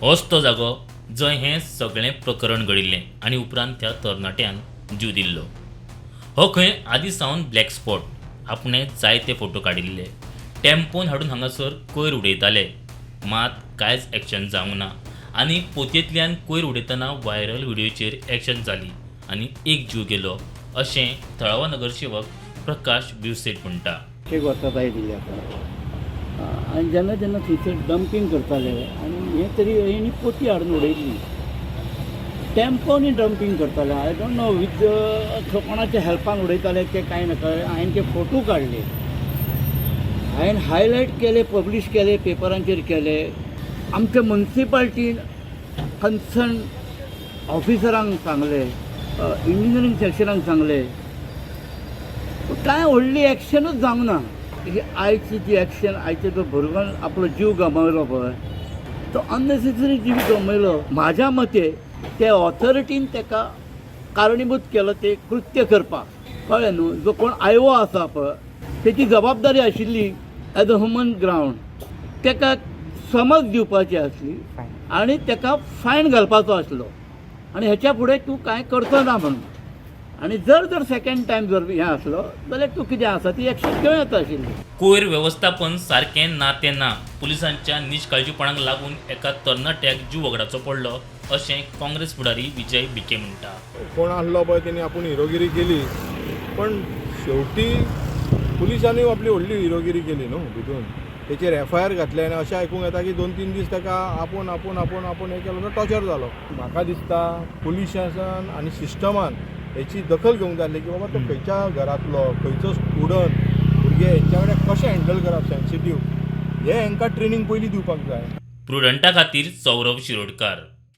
होच तो जागो जंय हें सगळें प्रकरण घडिल्लें आनी उपरांत त्या तरणाट्यान जीव दिल्लो. हो खंय आदीं सावन ब्लॅक स्पॉट. आपणे जायते फोटो काडिल्ले. टेम्पोन हाडून हांगासर कोयर उडयताले. मात कांयच एक्शन जावंक ना आनी पोतयेंतल्यान कोयर उडयतना व्हायरल व्हिडिओचेर एक्शन जाली आनी एक जीव गेलो अशें थळावो नगरसेवक प्रकाश बिवसेट म्हणटा. एक वर्सां दिली आतां आनी जेन्ना जेन्ना थंयसर डंपींग करताले आनी हें तरी हेणी पोती हाडून उडयली. टेम्पोनी डंपींग करताले. आय डोंट नो विथ कोणाच्या हेल्पान उडयताले ते कांय नाका. हांवें ते फोटो काडले, हांवें हायलायट केले, पब्लीश केले, पेपरांचेर केले. आमच्या म्युनिसिपाल्टीन कन्सर्न ऑफिसरांक सांगले, इंजिनियरींग सेक्शनाक सांगले, कांय व्हडली एक्शनूच जावंक ना. आयची जी एक्शन, आयचे तो भुरगोन आपलो जीव गमायलो पळय, तो अननेसेसरी जीव गमयलो. म्हाज्या मते ते ऑथॉरिटीन ताका कारणीभूत केलो ते कृत्य करपाक. कळ्ळें न्हू. जो कोण आयओ आसा पळय तेची जबाबदारी आशिल्ली एज अ ह्युमन ग्रावंड ताका समज दिवपाची आसली आनी ताका फायन घालपाचो आसलो आनी हेच्या फुडें तूं कांय करचो ना म्हणून. आनी जर सेकंड टायम जर हें आसलो जाल्यार तूं कितें आसा ती एक्शन घेवं येता आशिल्ली. कोयर वेवस्थापन सारकें ना तें ना. पुलिसांच्या निश्काळजीपणाक लागून एका तरणाट्याक जीव वगडाचो पडलो अशें काँग्रेस फुडारी विजय बिके म्हणटा. कोण आसलो पळय तेणी आपूण हिरोगिरी केली, पण शेवटी पुलिसांनी आपली व्हडली हिरोगिरी केली न्हू भितून. तेचेर FIR घातले आनी अशें आयकूंक येता की 2-3 दीस ताका आपूण हें केलो टॉर्चर जालो. म्हाका दिसता पुलिसांसान आनी सिस्टमान हेची दखल घेवंक जाय की बाबा तो खंयच्या घरांतलो, खंयचो स्टुडंट, भुरगे हेंच्या कडेन कशें हँडल करप सेन्सिटीव, हें हांकां ट्रेनींग पयलीं दिवपाक जाय. प्रुडंटा खातीर सौरभ शिरोडकार.